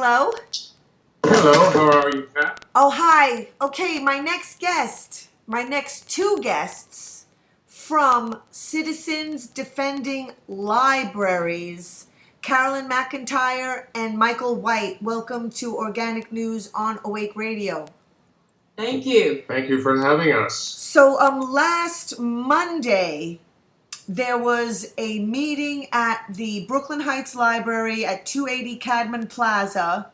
hello? Hello, how are you, Pat? Oh, hi. Okay, my next two guests from Citizens Defending Libraries, Carolyn McIntyre and Michael White. Welcome to Organic News on Awake Radio. Thank you. Thank you for having us. So, last Monday, there was a meeting at the Brooklyn Heights Library at 280 Cadman Plaza,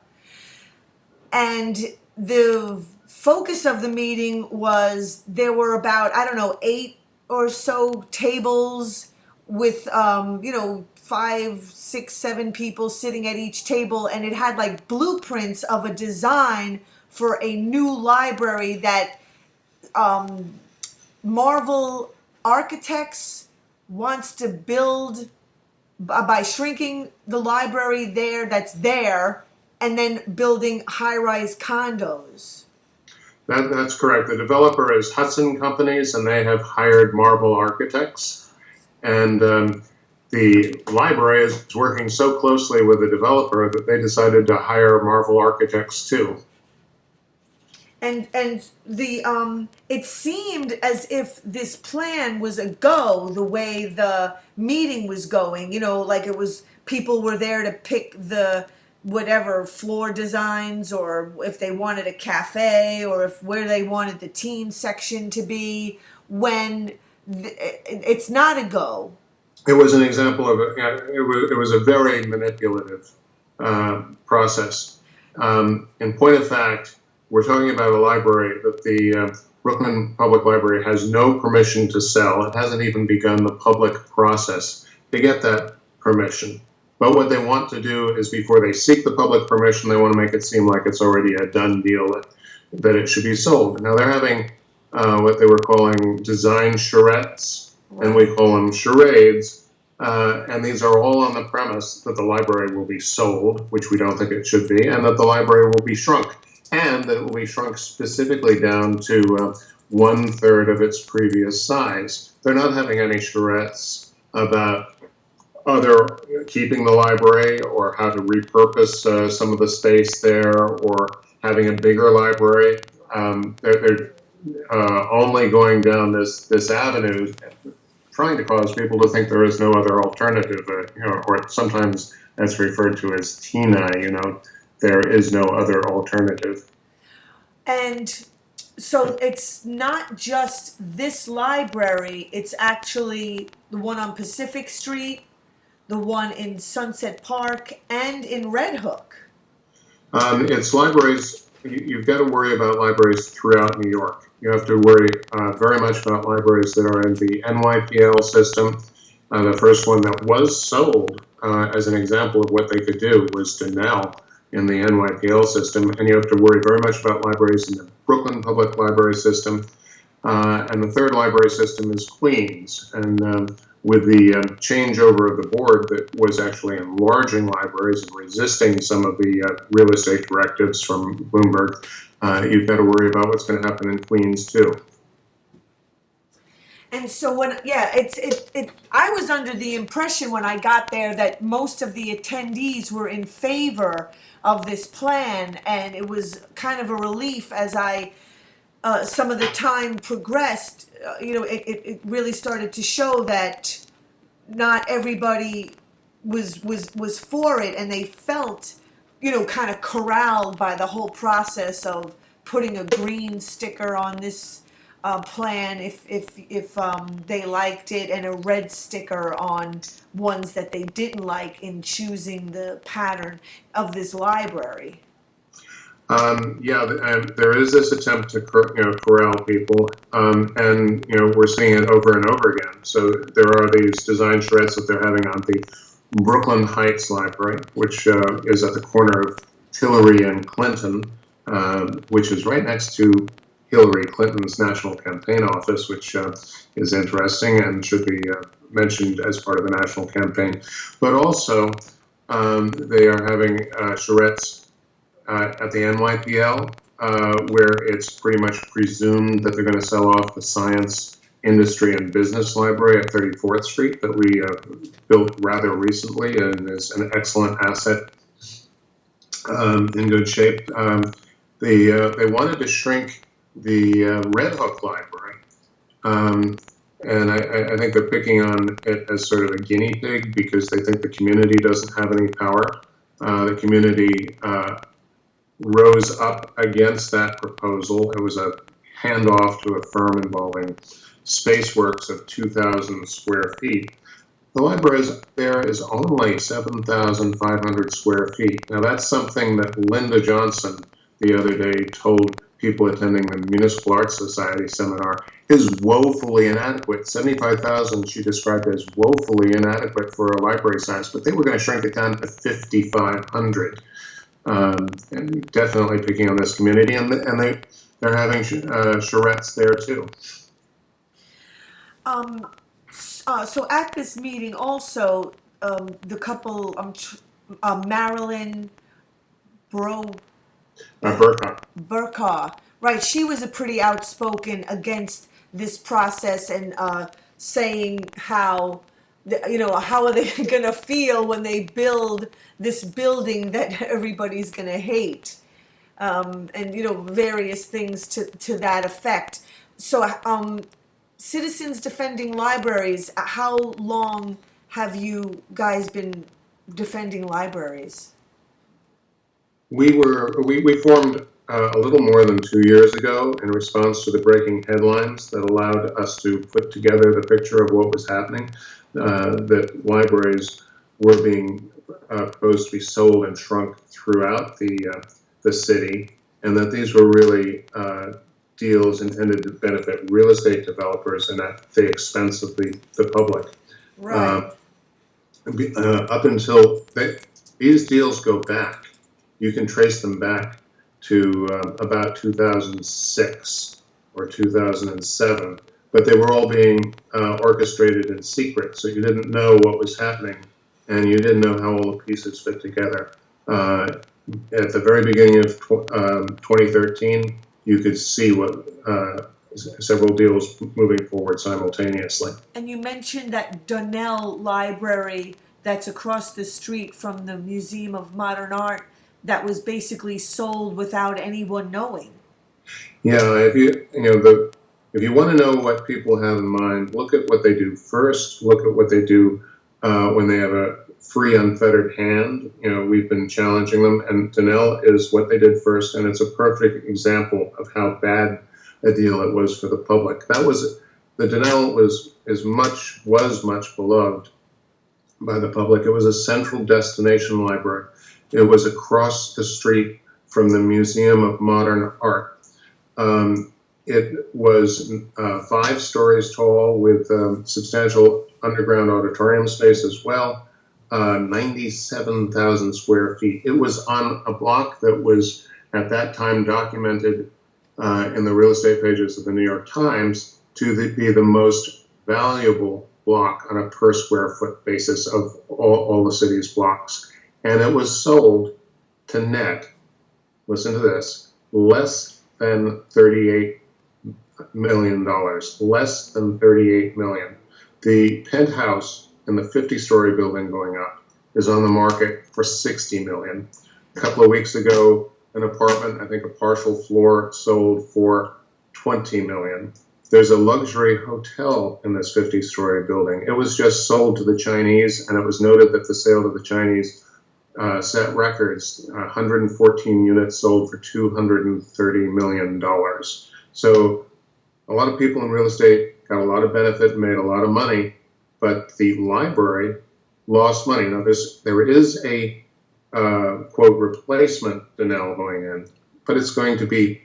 and the focus of the meeting was there were about, 8 or so tables with, 5, 6, 7 people sitting at each table, and it had like blueprints of a design for a new library that Marvel Architects wants to build by shrinking the library that's there and then building high-rise condos. That's correct. The developer is Hudson Companies, and they have hired Marvel Architects. And the library is working so closely with the developer that they decided to hire Marvel Architects too. And the it seemed as if this plan was a go, the way the meeting was going. Like it was, people were there to pick the whatever floor designs, or if they wanted a cafe, or where they wanted the teen section to be. When it's not a go. It was an example of it was a very manipulative process. In point of fact, we're talking about a library that the Brooklyn Public Library has no permission to sell. It hasn't even begun the public process to get that permission. But what they want to do is, before they seek the public permission, they want to make it seem like it's already a done deal, that it should be sold. Now they're having what they were calling design charrettes, and we call them charades. And these are all on the premise that the library will be sold, which we don't think it should be, and that the library will be shrunk. And that it will be shrunk specifically down to 1/3 of its previous size. They're not having any charrettes about keeping the library or how to repurpose some of the space there, or having a bigger library. They're only going down this avenue, trying to cause people to think there is no other alternative, or sometimes that's referred to as TINA, there is no other alternative. And so it's not just this library, it's actually the one on Pacific Street, the one in Sunset Park, and in Red Hook. It's libraries. You've got to worry about libraries throughout New York. You have to worry very much about libraries that are in the NYPL system. The first one that was sold, as an example of what they could do, was Donnell in the NYPL system, and you have to worry very much about libraries in the Brooklyn Public Library system. And the third library system is Queens. And with the changeover of the board that was actually enlarging libraries and resisting some of the real estate directives from Bloomberg, you've got to worry about what's going to happen in Queens too. And so I was under the impression when I got there that most of the attendees were in favor of this plan, and it was kind of a relief as some of the time progressed. It really started to show that not everybody was for it, and they felt, kind of corralled by the whole process of putting a green sticker on this plan if they liked it, and a red sticker on ones that they didn't like, in choosing the pattern of this library. There is this attempt to corral people, and we're seeing it over and over again. So there are these design charrettes that they're having on the Brooklyn Heights Library, which is at the corner of Tillery and Clinton, which is right next to Hillary Clinton's national campaign office, which is interesting and should be mentioned as part of the national campaign. But also, they are having charrettes at the NYPL, where it's pretty much presumed that they're going to sell off the Science, Industry, and Business Library at 34th Street that we built rather recently and is an excellent asset in good shape. They wanted to shrink the Red Hook Library. And I think they're picking on it as sort of a guinea pig because they think the community doesn't have any power. The community rose up against that proposal. It was a handoff to a firm involving Spaceworks of 2,000 square feet. The library there is only 7,500 square feet. Now that's something that Linda Johnson the other day told people attending the Municipal Arts Society seminar is woefully inadequate. 75,000 she described as woefully inadequate for a library size, but they were going to shrink it down to 5,500. And definitely picking on this community, and they're having charrettes there too. So at this meeting also, the couple, Marilyn Burkhaw, right? She was a pretty outspoken against this process and saying how, how are they going to feel when they build this building that everybody's going to hate, and various things to that effect. So, Citizens Defending Libraries, how long have you guys been defending libraries? We formed a little more than 2 years ago in response to the breaking headlines that allowed us to put together the picture of what was happening, that libraries were being proposed to be sold and shrunk throughout the city, and that these were really deals intended to benefit real estate developers and at the expense of the public. Right. Up until these deals go back, you can trace them back to about 2006 or 2007, but they were all being orchestrated in secret, so you didn't know what was happening, and you didn't know how all the pieces fit together. At the very beginning of 2013, you could see what several deals moving forward simultaneously. And you mentioned that Donnell Library that's across the street from the Museum of Modern Art that was basically sold without anyone knowing. Yeah, if you want to know what people have in mind, look at what they do first. Look at what they do when they have a free, unfettered hand. We've been challenging them, and Donnell is what they did first, and it's a perfect example of how bad a deal it was for the public. The Donnell was much beloved by the public. It was a central destination library. It was across the street from the Museum of Modern Art. It was 5 stories tall with substantial underground auditorium space as well. 97,000 square feet. It was on a block that was at that time documented in the real estate pages of the New York Times to be the most valuable block on a per square foot basis of all the city's blocks. And it was sold to net, listen to this, less than $38 million, less than $38 million. The penthouse in the 50-story building going up is on the market for $60 million. A couple of weeks ago, an apartment, I think a partial floor, sold for $20 million. There's a luxury hotel in this 50-story building. It was just sold to the Chinese, and it was noted that the sale to the Chinese set records. 114 units sold for $230 million. So a lot of people in real estate got a lot of benefit and made a lot of money, but the library lost money. Now, there is a, quote, replacement Donnell going in, but it's going to be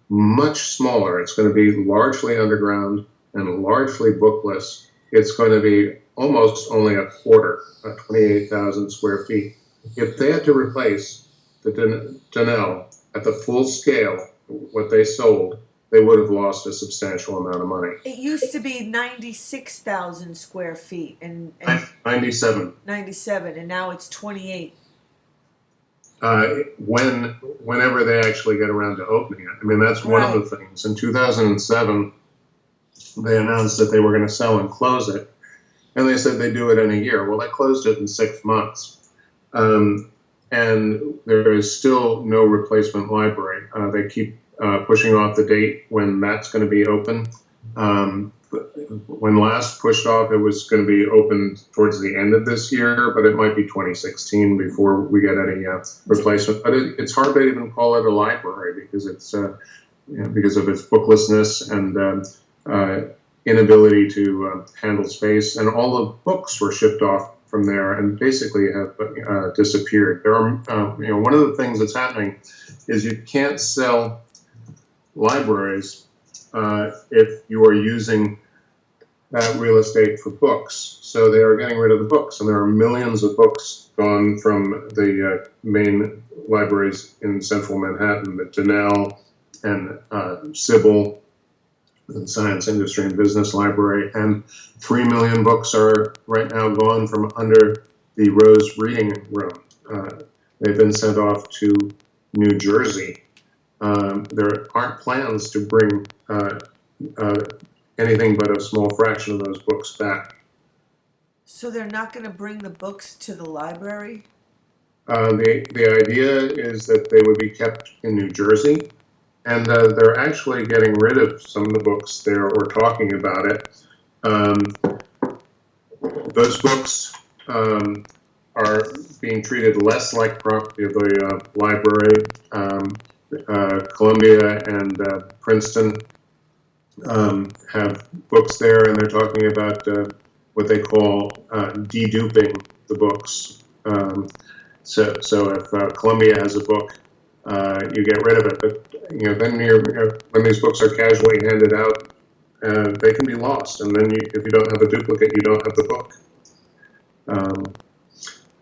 much smaller. It's going to be largely underground and largely bookless. It's going to be almost only a quarter, 28,000 square feet. If they had to replace the Donnell at the full scale, what they sold, they would have lost a substantial amount of money. It used to be 96,000 square feet and 97. 97, and now it's 28. Whenever they actually get around to opening it. I mean, that's one of the things. In 2007, they announced that they were going to sell and close it, and they said they'd do it in a year. Well, they closed it in 6 months. and there is still no replacement library. They keep pushing off the date when that's going to be open. When last pushed off, it was going to be open towards the end of this year, but it might be 2016 before we get any replacement. But it's hard to even call it a library because it's because of its booklessness and inability to handle space, and all the books were shipped off from there and basically have disappeared. There are, one of the things that's happening is you can't sell libraries if you are using that real estate for books. So they are getting rid of the books, and there are millions of books gone from the main libraries in central Manhattan, the Donnell and Sybil, the Science, Industry, and Business Library, and 3 million books are right now gone from under the Rose Reading Room. They've been sent off to New Jersey. There aren't plans to bring anything but a small fraction of those books back. So they're not going to bring the books to the library? The idea is that they would be kept in New Jersey, and they're actually getting rid of some of the books there or talking about it. Those books are being treated less like property of the library. Columbia and Princeton have books there, and they're talking about what they call deduping the books. So if Columbia has a book, you get rid of it. But then when these books are casually handed out, they can be lost, and then if you don't have a duplicate, you don't have the book,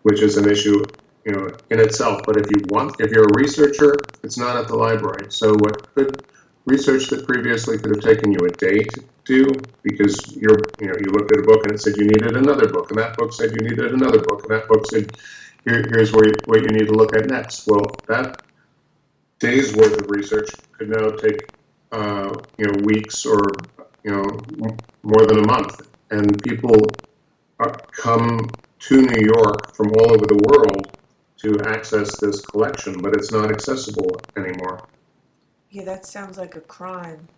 which is an issue in itself. But if you're a researcher, it's not at the library. So what research that previously could have taken you a day to do, because you looked at a book and it said you needed another book, and that book said you needed another book, and that book said here's what you need to look at next. Well, that day's worth of research could now take weeks or more than a month, and people come to New York from all over the world to access this collection, but it's not accessible anymore. Yeah, that sounds like a crime.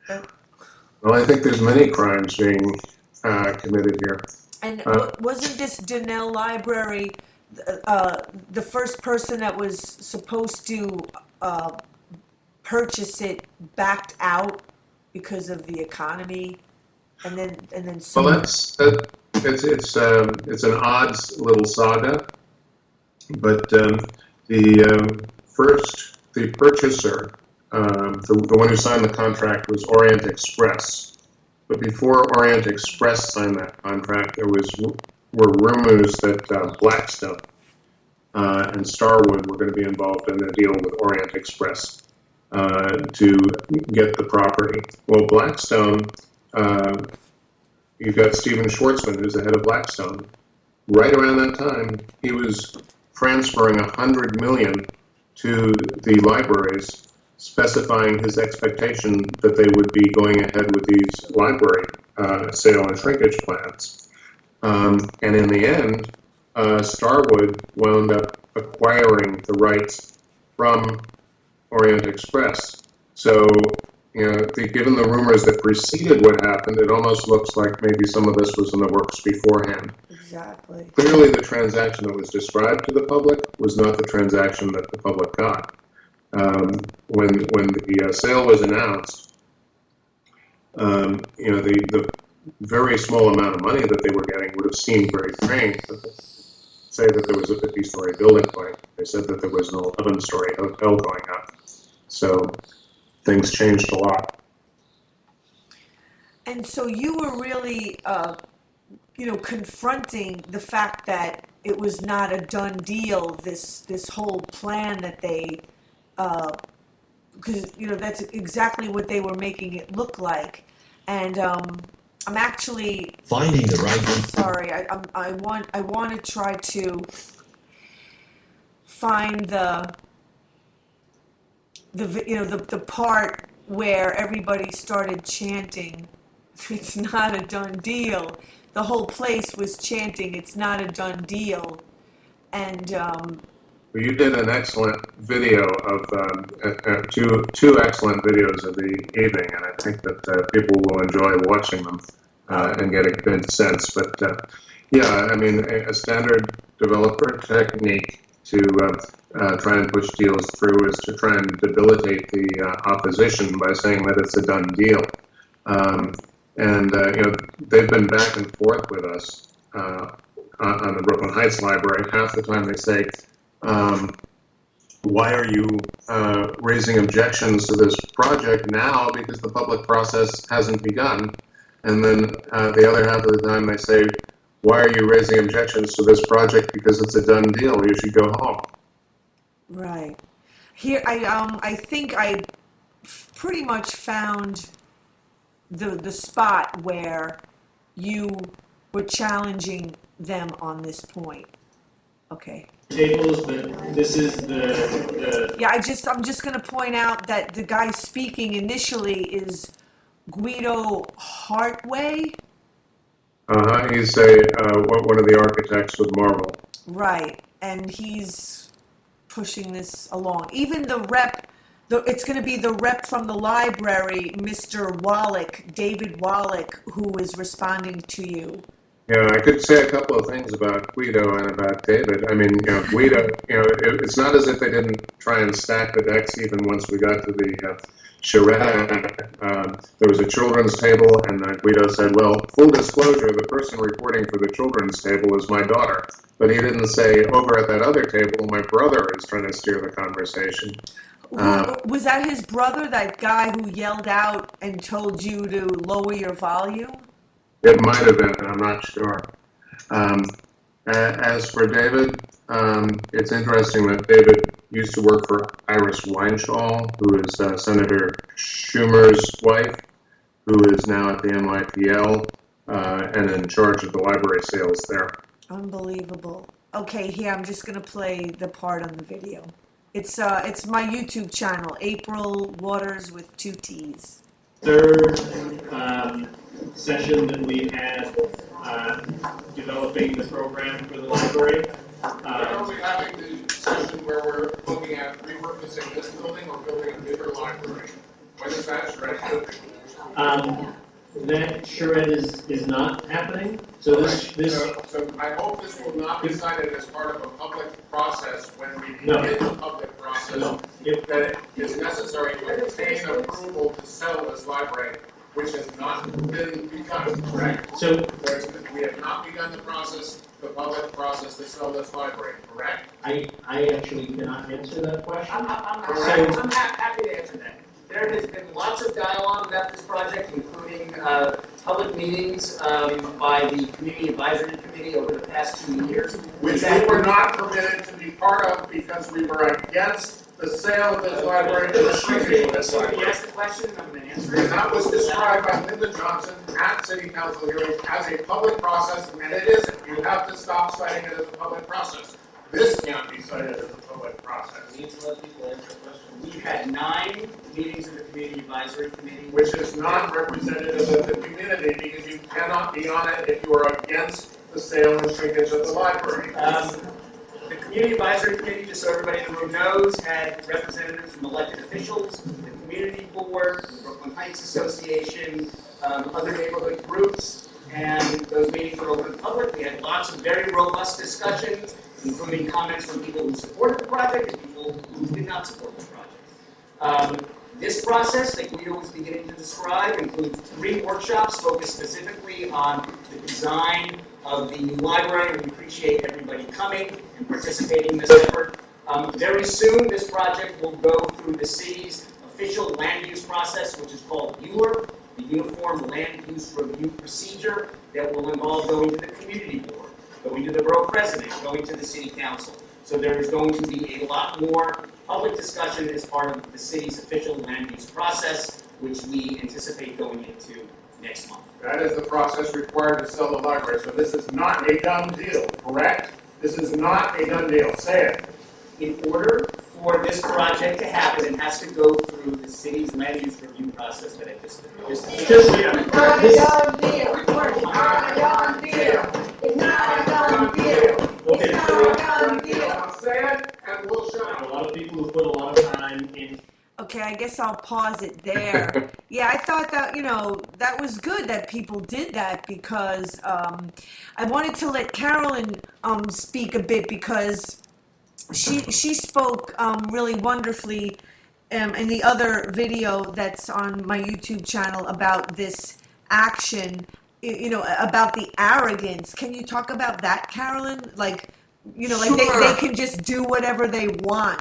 Well, I think there's many crimes being committed here. And wasn't this Donnell Library the first person that was supposed to purchase it backed out because of the economy, and then Well, it's an odd little saga, but the purchaser, the one who signed the contract, was Orient Express. But before Orient Express signed that contract, there were rumors that Blackstone and Starwood were going to be involved in a deal with Orient Express to get the property. Well, Blackstone, you've got Stephen Schwartzman, who's the head of Blackstone. Right around that time, he was transferring $100 million to the libraries, specifying his expectation that they would be going ahead with these library sale and shrinkage plans. And in the end, Starwood wound up acquiring the rights from Orient Express. So, given the rumors that preceded what happened, it almost looks like maybe some of this was in the works beforehand. exactly. Clearly, the transaction that was described to the public was not the transaction that the public got. When the sale was announced, the very small amount of money that they were getting would have seemed very strange. Say that there was a 50-story building going. They said that there was an 11-story hotel going up. So things changed a lot. And so you were really, confronting the fact that it was not a done deal. This whole plan that they, because that's exactly what they were making it look like. And I'm actually finding the right one. sorry. I want to try to find the part where everybody started chanting, "It's not a done deal." The whole place was chanting, "It's not a done deal," and You did an excellent video of two excellent videos of the evening, and I think that people will enjoy watching them and get a good sense. But yeah, I mean, a standard developer technique to try and push deals through is to try and debilitate the opposition by saying that it's a done deal. And you know, they've been back and forth with us on the Brooklyn Heights Library. Half the time they say, why are you raising objections to this project now because the public process hasn't begun? And then the other half of the time they say, why are you raising objections to this project because it's a done deal? You should go home. Right. Here, I think I pretty much found the spot where you were challenging them on this point. Okay. Tables, but this is the Yeah, I'm just gonna point out that the guy speaking initially is Guido Hartway. He's one of the architects with Marvel. Right, and he's pushing this along. Even the rep, it's going to be the rep from the library, Mr. Wallach, David Wallach, who is responding to you. Yeah, I could say a couple of things about Guido and about David. I mean, you know, Guido, you know, it's not as if they didn't try and stack the decks even once we got to the charrette. There was a children's table, and Guido said, well, full disclosure, the person reporting for the children's table is my daughter. But he didn't say, over at that other table, my brother is trying to steer the conversation. Was that his brother, that guy who yelled out and told you to lower your volume? It might have been, I'm not sure. As for David, it's interesting that David used to work for Iris Weinschall, who is Senator Schumer's wife, who is now at the NYPL and in charge of the library sales there. Unbelievable. Okay, here, I'm just going to play the part on the video. It's my YouTube channel, April Waters with 2 T's. third session that we had developing the program for the library. Are we having the session where we're looking at repurposing this building or building a bigger library? When is that shred? That charrette is not happening. So So I hope this will not be cited as part of a public process when we begin the public process. No. That it is necessary to obtain approval to sell this library, which has not been begun, correct? So we have not begun the process, the public process to sell this library, correct? I actually cannot answer that question. I'm happy to answer that. There has been lots of dialogue about this project, including public meetings by the Community Advisory Committee over the past 2 years. Which we were not permitted to be part of because we were against the sale of this library to the shrinkage of this library. You asked the question, and I'm going to answer it. And that was described by Linda Johnson at City Council hearings as a public process, and it isn't. You have to stop citing it as a public process. This can't be cited as a public process. We need to let people answer the question. We've had 9 meetings of the Community Advisory Committee. Which is not representative of the community because you cannot be on it if you are against the sale and shrinkage of the library. The Community Advisory Committee, just so everybody in the room knows, had representatives from elected officials, the Community Board, the Brooklyn Heights Association, other neighborhood groups, and those meetings were open to the public. We had lots of very robust discussions, including comments from people who supported the project and people who did not support the project. This process that Guido was beginning to describe includes 3 workshops focused specifically on the design of the new library, and we appreciate everybody coming and participating in this effort. Very soon, this project will go through the city's official land use process, which is called ULUR, the Uniform Land Use Review Procedure, that will involve going to the community board, going to the borough president, going to the city council. So there is going to be a lot more public discussion as part of the city's official land use process, which we anticipate going into next month. That is the process required to sell the library. So this is not a done deal, correct? This is not a done deal. Say it. In order for this project to happen, it has to go through the city's land use review process that I just It's not a done deal. It's not a done deal. It's not a done deal. It's not a done deal. I'll say it, and Okay, I guess I'll pause it there. Yeah, I thought that, that was good that people did that because I wanted to let Carolyn speak a bit because she spoke really wonderfully in the other video that's on my YouTube channel about this action, about the arrogance. Can you talk about that, Carolyn? Like, like they Sure. can just do whatever they want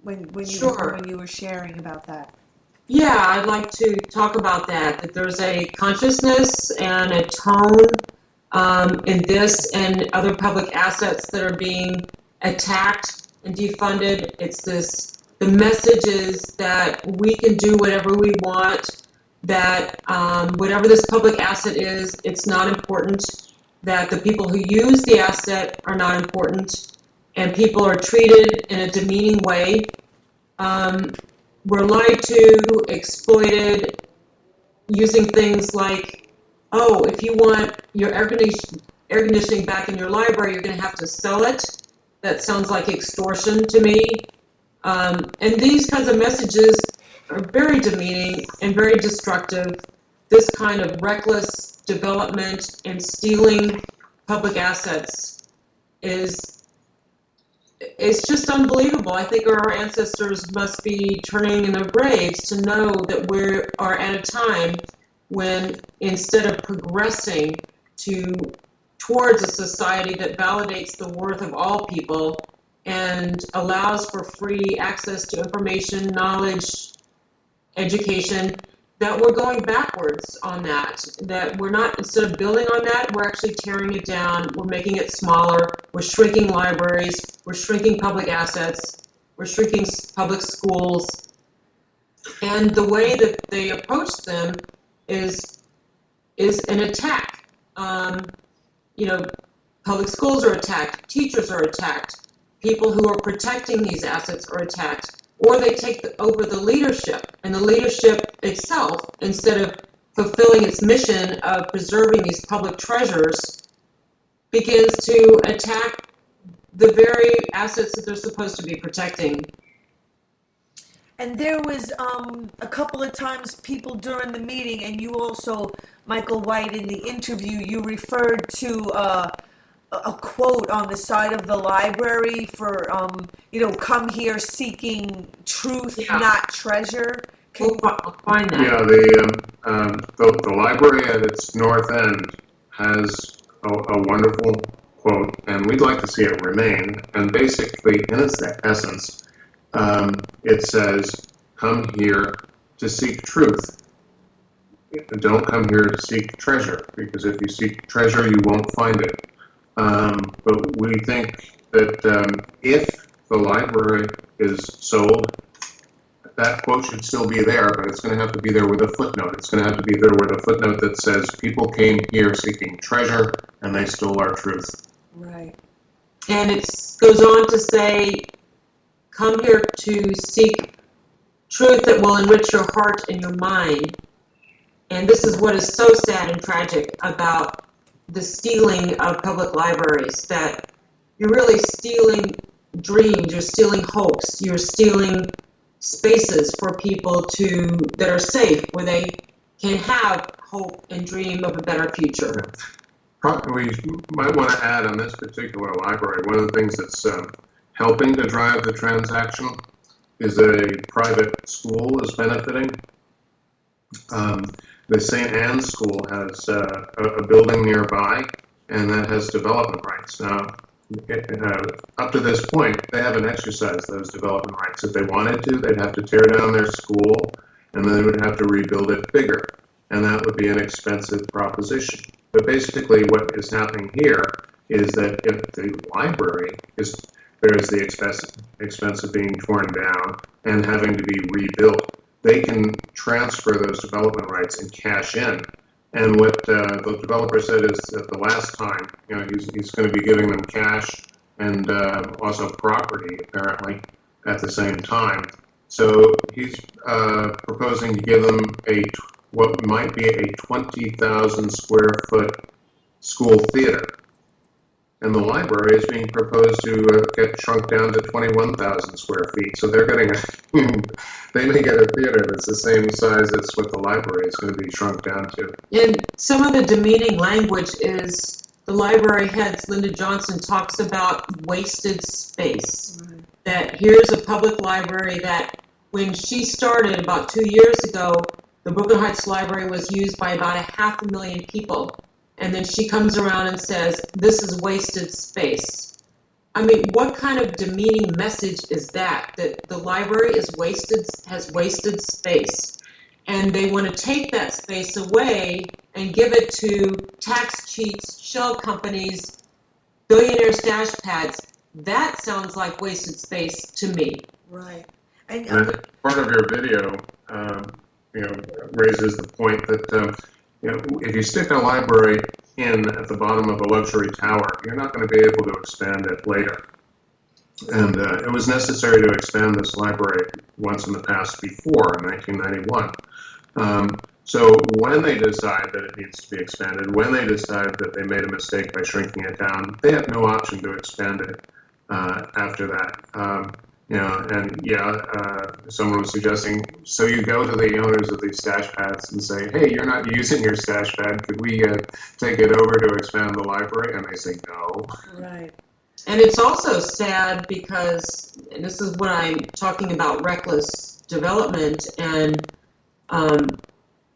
when Sure. you were sharing about that. Yeah, I'd like to talk about that there's a consciousness and a tone in this and other public assets that are being attacked and defunded. It's the message is that we can do whatever we want, that whatever this public asset is, it's not important, that the people who use the asset are not important, and people are treated in a demeaning way. We're lied to, exploited, using things like, oh, if you want your air conditioning back in your library, you're going to have to sell it. That sounds like extortion to me. And these kinds of messages are very demeaning and very destructive. This kind of reckless development and stealing public assets it's just unbelievable. I think our ancestors must be turning in their graves to know that we are at a time when instead of progressing towards a society that validates the worth of all people and allows for free access to information, knowledge, education, that we're going backwards on that we're not, instead of building on that, we're actually tearing it down, we're making it smaller, we're shrinking libraries, we're shrinking public assets, we're shrinking public schools, and the way that they approach them is an attack. Public schools are attacked, teachers are attacked, people who are protecting these assets are attacked, or they take over the leadership, and the leadership itself, instead of fulfilling its mission of preserving these public treasures, begins to attack the very assets that they're supposed to be protecting. And there was a couple of times people during the meeting, and you also, Michael White, in the interview, you referred to a quote on the side of the library for, come here seeking truth, not treasure. I'll find that. Yeah, the library at its north end has a wonderful quote, and we'd like to see it remain. And basically, in its essence, it says, "Come here to seek truth. Don't come here to seek treasure, because if you seek treasure, you won't find it." But we think that if the library is sold, that quote should still be there, but it's going to have to be there with a footnote. It's going to have to be there with a footnote that says, people came here seeking treasure, and they stole our truth. Right. And it goes on to say, come here to seek truth that will enrich your heart and your mind. And this is what is so sad and tragic about the stealing of public libraries, that you're really stealing dreams, you're stealing hopes, you're stealing spaces for people that are safe, where they can have hope and dream of a better future. We might want to add on this particular library, one of the things that's helping to drive the transaction is a private school is benefiting. The St. Anne's School has a building nearby, and that has development rights. Now, up to this point, they haven't exercised those development rights. If they wanted to, they'd have to tear down their school, and then they would have to rebuild it bigger, and that would be an expensive proposition. But basically, what is happening here is that if the library bears the expense of being torn down and having to be rebuilt, they can transfer those development rights and cash in. And what the developer said is that the last time, he's going to be giving them cash and also property, apparently, at the same time. So he's proposing to give them what might be a 20,000 square foot school theater. and the library is being proposed to get shrunk down to 21,000 square feet. So they're getting they may get a theater that's the same size as what the library is going to be shrunk down to. And some of the demeaning language is the library head, Linda Johnson, talks about wasted space. Right. That here's a public library that when she started about 2 years ago, the Brooklyn Heights Library was used by about 500,000 people. And then she comes around and says, this is wasted space. I mean, what kind of demeaning message is that? That the library has wasted space. And they want to take that space away and give it to tax cheats, shell companies, billionaire stash pads. That sounds like wasted space to me. Right. And And part of your video, raises the point that if you stick a library in at the bottom of a luxury tower, you're not going to be able to expand it later. And it was necessary to expand this library once in the past before, in 1991. So when they decide that it needs to be expanded, when they decide that they made a mistake by shrinking it down, they have no option to expand it after that. Someone was suggesting, so you go to the owners of these stash pads and say, hey, you're not using your stash pad, could we take it over to expand the library? And they say no. right. And it's also sad because, and this is when I'm talking about reckless development and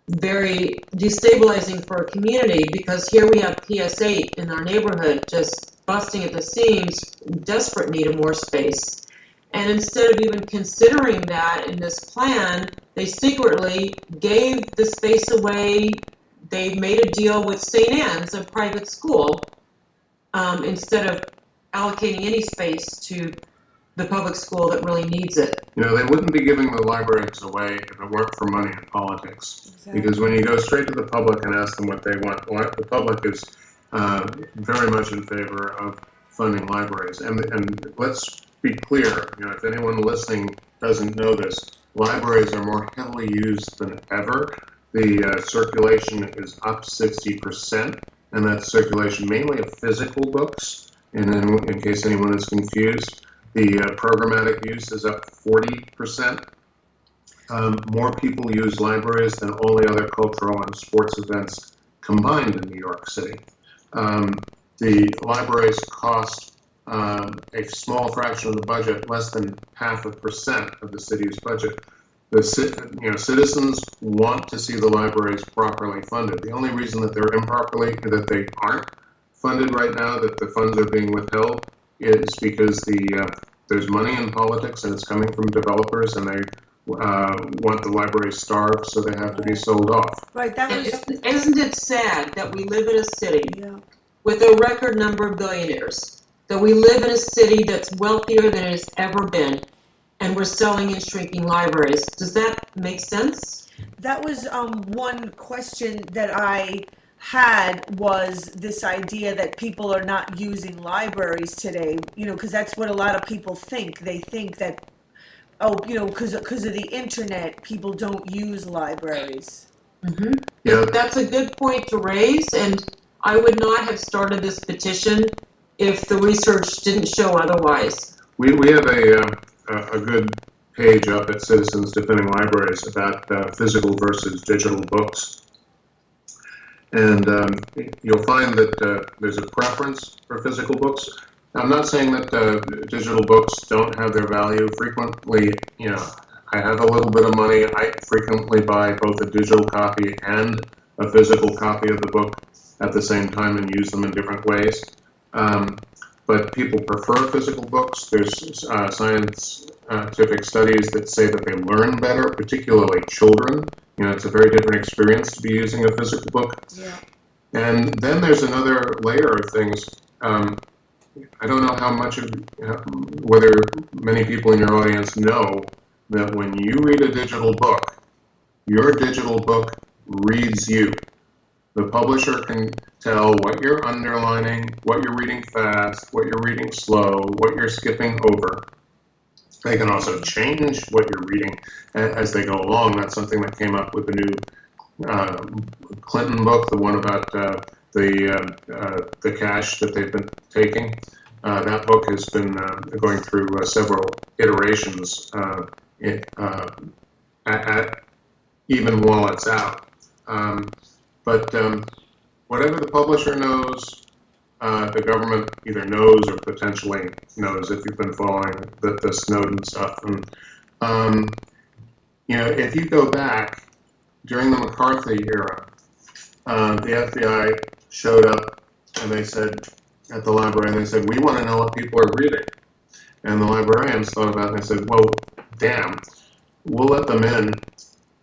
very destabilizing for a community, because here we have PS8 in our neighborhood just busting at the seams, desperate need of more space. And instead of even considering that in this plan, they secretly gave the space away. They made a deal with St. Anne's, a private school, instead of allocating any space to the public school that really needs it. They wouldn't be giving the libraries away if it weren't for money and politics. Exactly. Because when you go straight to the public and ask them what they want, the public is very much in favor of funding libraries. And let's be clear, if anyone listening doesn't know this, libraries are more heavily used than ever. The circulation is up 60%, and that's circulation mainly of physical books. And then, in case anyone is confused, the programmatic use is up 40%. More people use libraries than all the other cultural and sports events combined in New York City. The libraries cost a small fraction of the budget, less than 0.5% of the city's budget. Citizens want to see the libraries properly funded. The only reason that they aren't funded right now, that the funds are being withheld, is because there's money in politics and it's coming from developers, and they want the libraries starved, so they have to be sold off. Right. That was. Isn't it sad that we live in a city Yeah. with a record number of billionaires, that we live in a city that's wealthier than it has ever been, and we're selling and shrinking libraries? Does that make sense? That was one question that I had, was this idea that people are not using libraries today, because that's what a lot of people think. They think that, because of the internet, people don't use libraries. Mm-hmm. Yeah. That's a good point to raise, and I would not have started this petition if the research didn't show otherwise. We have a good page up at Citizens Defending Libraries about physical versus digital books. And you'll find that there's a preference for physical books. I'm not saying that digital books don't have their value. Frequently, I have a little bit of money. I frequently buy both a digital copy and a physical copy of the book at the same time and use them in different ways. But people prefer physical books. There's scientific studies that say that they learn better, particularly children. It's a very different experience to be using a physical book. Yeah. And then there's another layer of things. I don't know how much whether many people in your audience know that when you read a digital book, your digital book reads you. The publisher can tell what you're underlining, what you're reading fast, what you're reading slow, what you're skipping over. They can also change what you're reading as they go along. That's something that came up with the new Clinton book, the one about the cash that they've been taking. That book has been going through several iterations even while it's out. But whatever the publisher knows, the government either knows or potentially knows if you've been following the Snowden stuff. And if you go back during the McCarthy era, the FBI showed up and they said at the library, and they said, "We want to know what people are reading." And the librarians thought about it and they said, "Well, damn, we'll let them in."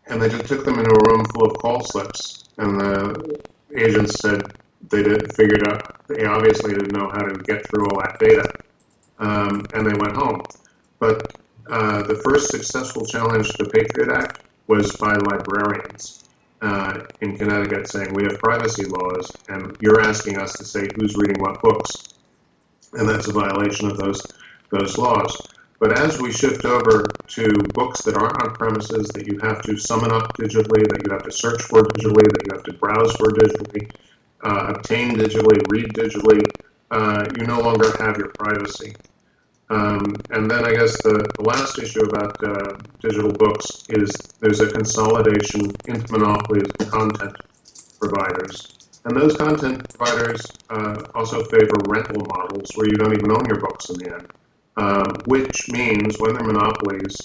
And they just took them into a room full of call slips, and the agents said figured out they obviously didn't know how to get through all that data, and they went home. But the first successful challenge to the Patriot Act was by librarians in Connecticut saying, "We have privacy laws, and you're asking us to say who's reading what books," and that's a violation of those laws. But as we shift over to books that aren't on premises, that you have to summon up digitally, that you have to search for digitally, that you have to browse for digitally, obtain digitally, read digitally, you no longer have your privacy. And then I guess the last issue about digital books is there's a consolidation into monopolies of content providers. And those content providers also favor rental models where you don't even own your books in the end. Which means when they're monopolies,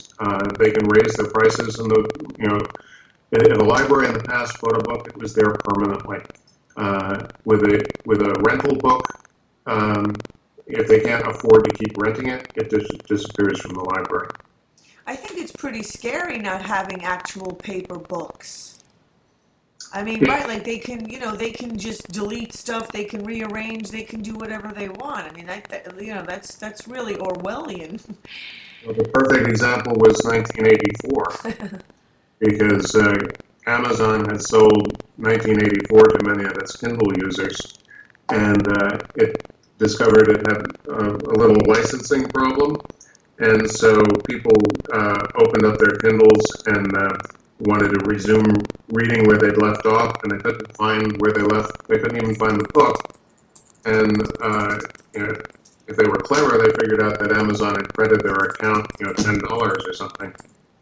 they can raise their prices, and if a library in the past bought a book, it was there permanently. With a rental book, if they can't afford to keep renting it, it just disappears from the library. I think it's pretty scary not having actual paper books. I mean, right, like they can just delete stuff, they can rearrange, they can do whatever they want. I mean, that's really Orwellian. Well, the perfect example was 1984, because Amazon had sold 1984 to many of its Kindle users, and it discovered it had a little licensing problem, and so people opened up their Kindles and wanted to resume reading where they'd left off, and they couldn't find where they left. They couldn't even find the book. And if they were clever, they figured out that Amazon had credited their account, $10 or something.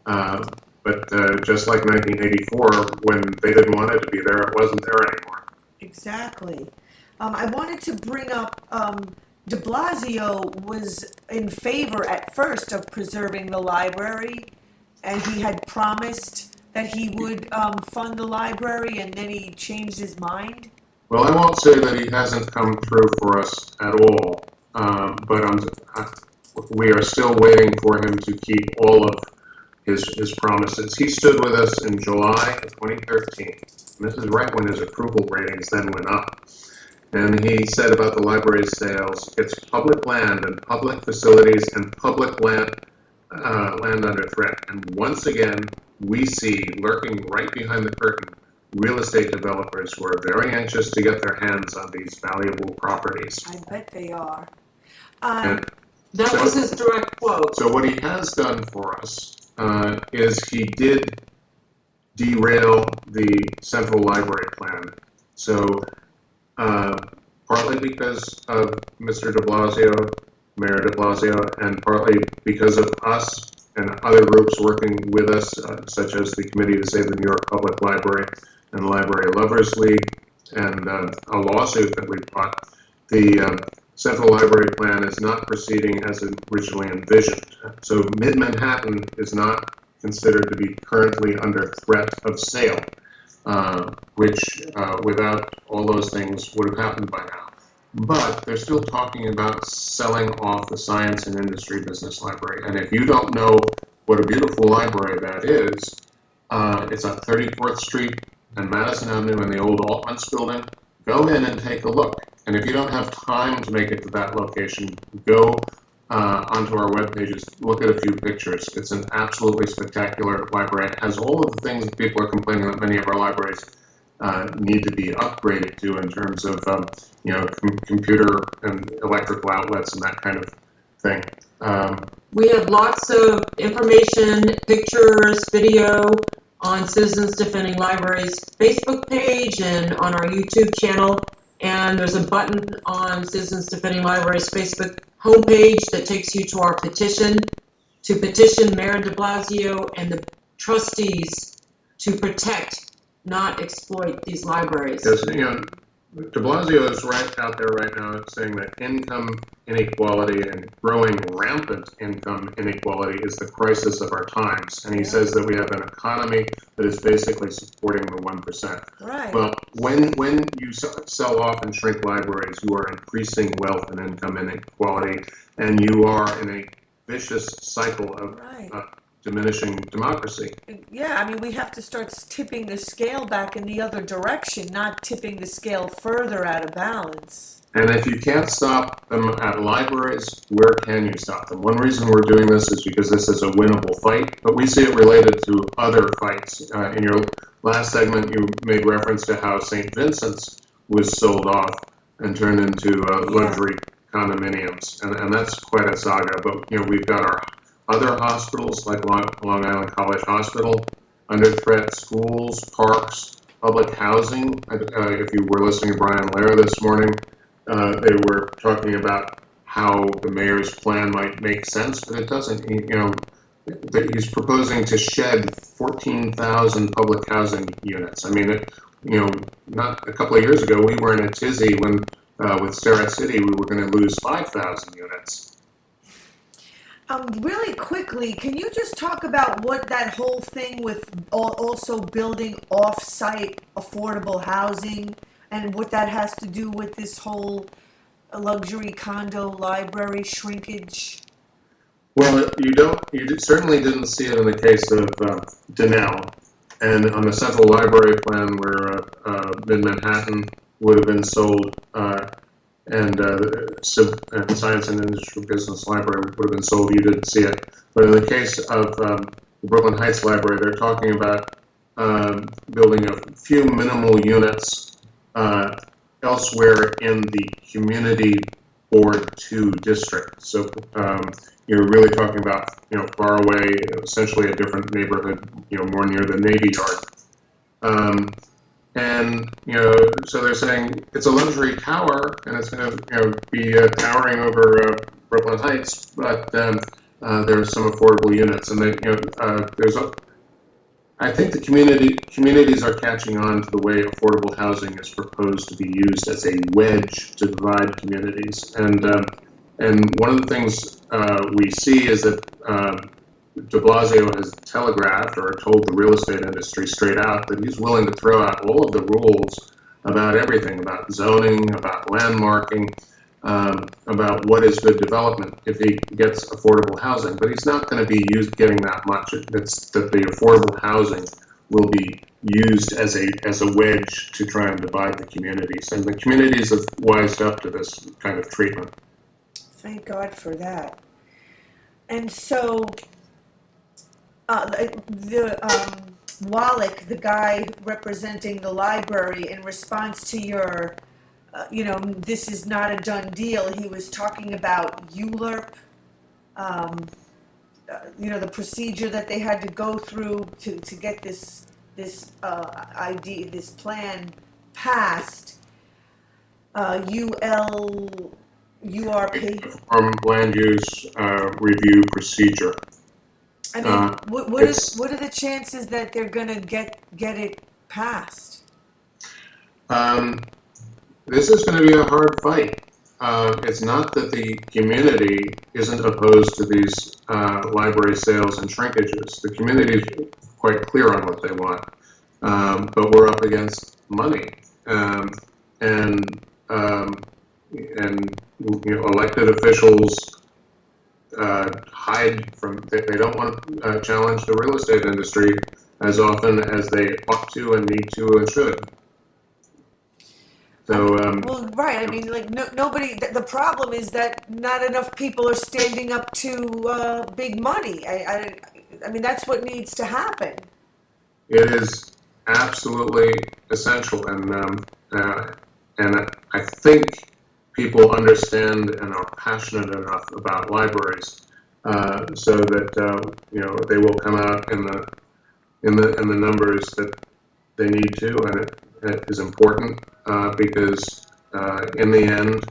But just like 1984, when they didn't want it to be there, it wasn't there anymore. Exactly. I wanted to bring up de Blasio was in favor at first of preserving the library, and he had promised that he would fund the library, and then he changed his mind? Well, I won't say that he hasn't come through for us at all, but we are still waiting for him to keep all of his promises. He stood with us in July of 2013. And this is right when his approval ratings then went up. And he said about the library's sales, it's public land and public facilities and public land under threat. And once again, we see lurking right behind the curtain real estate developers who are very anxious to get their hands on these valuable properties. I bet they are. That was his direct quote. So what he has done for us is he did derail the central library plan. So partly because of Mr. de Blasio, Mayor de Blasio, and partly because of us and other groups working with us, such as the Committee to Save the New York Public Library and Library Lovers League, and a lawsuit that we brought. The Central Library Plan is not proceeding as originally envisioned. So Mid-Manhattan is not considered to be currently under threat of sale, which without all those things would have happened by now. But they're still talking about selling off the Science and Industry Business Library. And if you don't know what a beautiful library that is, it's on 34th Street and Madison Avenue in the old Altman's building. Go in and take a look. And if you don't have time to make it to that location, go onto our web pages, look at a few pictures. It's an absolutely spectacular library. It has all of the things that people are complaining that many of our libraries need to be upgraded to in terms of computer and electrical outlets and that kind of thing. We have lots of information, pictures, video on Citizens Defending Libraries Facebook page and on our YouTube channel. And there's a button on Citizens Defending Libraries Facebook homepage that takes you to our petition to petition Mayor de Blasio and the trustees to protect, not exploit these libraries. Yes, de Blasio is right out there right now saying that income inequality and growing rampant income inequality is the crisis of our times. And he says that we have an economy that is basically supporting the 1%. Right. Well, when you sell off and shrink libraries, you are increasing wealth and income inequality, and you are in a vicious cycle of diminishing democracy. Yeah, I mean, we have to start tipping the scale back in the other direction, not tipping the scale further out of balance. And if you can't stop them at libraries, where can you stop them? One reason we're doing this is because this is a winnable fight, but we see it related to other fights. In your last segment, you made reference to how St. Vincent's was sold off and turned into luxury condominiums, and that's quite a saga. But we've got our other hospitals like Long Island College Hospital under threat, schools, parks, public housing. If you were listening to Brian Lehrer this morning, they were talking about how the mayor's plan might make sense, but it doesn't. He's proposing to shed 14,000 public housing units. I mean, not a couple of years ago, we were in a tizzy when with Sarah City, we were going to lose 5,000 units. Really quickly, can you just talk about what that whole thing with also building off-site affordable housing and what that has to do with this whole luxury condo library shrinkage? Well, you certainly didn't see it in the case of Donnell, and on the Central Library plan where Mid-Manhattan would have been sold, and Science and Industry Business Library would have been sold, you didn't see it. But in the case of the Brooklyn Heights Library, they're talking about building a few minimal units elsewhere in the Community Board 2 district. So you're really talking about far away, essentially a different neighborhood, more near the Navy Yard. And so they're saying it's a luxury tower, and it's going to be towering over Brooklyn Heights, but there's some affordable units, and I think the communities are catching on to the way affordable housing is proposed to be used as a wedge to divide communities, and one of the things we see is that de Blasio has telegraphed or told the real estate industry straight out that he's willing to throw out all of the rules about everything, about zoning, about landmarking, about what is good development if he gets affordable housing. But he's not going to be getting that much. It's that the affordable housing will be used as a wedge to try and divide the communities. And the communities have wised up to this kind of treatment. Thank God for that. And so Wallach, the guy representing the library, in response to your, this is not a done deal, he was talking about ULURP, the procedure that they had to go through to get this plan passed. URP. From land use review procedure. I mean, what are the chances that they're going to get it passed? This is going to be a hard fight. It's not that the community isn't opposed to these library sales and shrinkages. The community is quite clear on what they want, but we're up against money, and elected officials hide from. They don't want to challenge the real estate industry as often as they ought to and need to and should. So, well, right. I mean, like nobody. The problem is that not enough people are standing up to big money. I mean, that's what needs to happen. It is absolutely essential, and I think people understand and are passionate enough about libraries so that they will come out in the numbers that they need to, and it is important because in the end,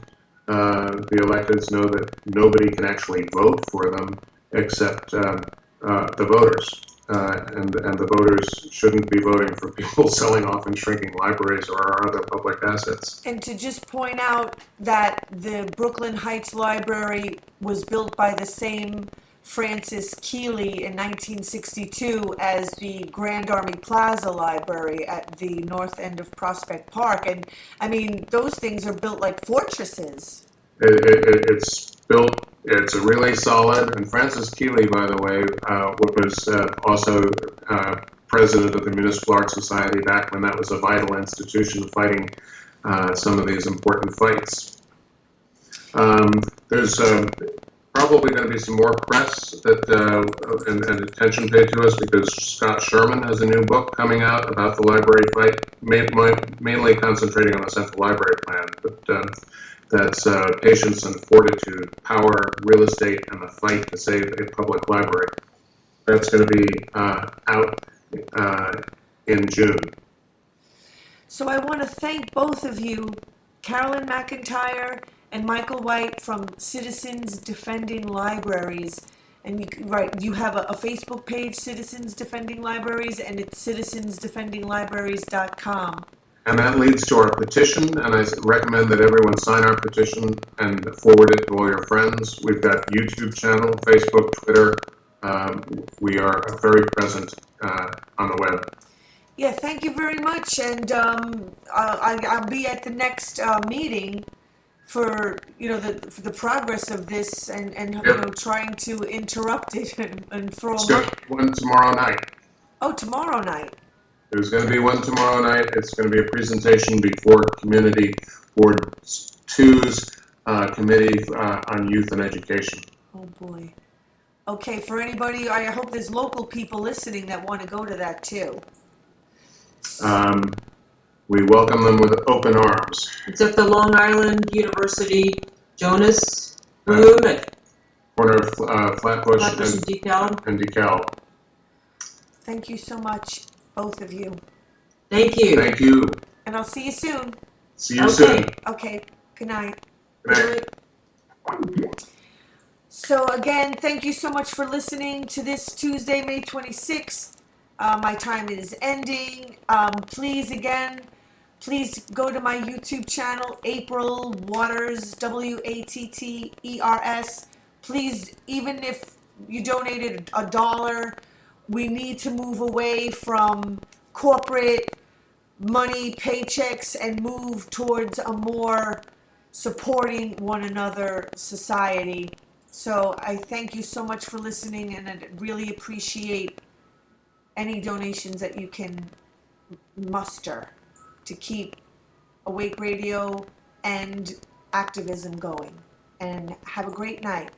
the electeds know that nobody can actually vote for them except the voters. And the voters shouldn't be voting for people selling off and shrinking libraries or our other public assets. And to just point out that the Brooklyn Heights Library was built by the same Francis Keeley in 1962 as the Grand Army Plaza Library at the north end of Prospect Park. And I mean, those things are built like fortresses. It's built, it's really solid, and Francis Keeley, by the way, was also president of the Municipal Art Society back when that was a vital institution fighting some of these important fights. There's probably going to be some more press that and attention paid to us because Scott Sherman has a new book coming out about the library fight, mainly concentrating on the Central Library Plan, but that's Patience and Fortitude, Power, Real Estate, and the Fight to Save a Public Library. That's going to be out in June. So I want to thank both of you, Carolyn McIntyre and Michael White from Citizens Defending Libraries. And you have a Facebook page, Citizens Defending Libraries, and it's citizensdefendinglibraries.com. And that leads to our petition, and I recommend that everyone sign our petition and forward it to all your friends. We've got YouTube channel, Facebook, Twitter. We are very present on the web. Yeah, thank you very much, and I'll be at the next meeting for for the progress of this, and Yep. trying to interrupt it and throw. It's going to be one tomorrow night. Oh, tomorrow night. There's going to be one tomorrow night. It's going to be a presentation before Community Board 2's Committee on Youth and Education. Oh boy. Okay, for anybody, I hope there's local people listening that want to go to that too. We welcome them with open arms. It's at the Long Island University Jonas Room at Corner of Flatbush Flatbush and DeKalb. and DeKalb. Thank you so much, both of you. Thank you. Thank you. And I'll see you soon. See you soon. Okay, good night. Good night. So again, thank you so much for listening to this Tuesday, May 26th. My time is ending. Please go to my YouTube channel, April Waters, Watters. Please, even if you donated $1, we need to move away from corporate money, paychecks, and move towards a more supporting one another society. So I thank you so much for listening, and I really appreciate any donations that you can muster to keep Awake Radio and activism going. And have a great night.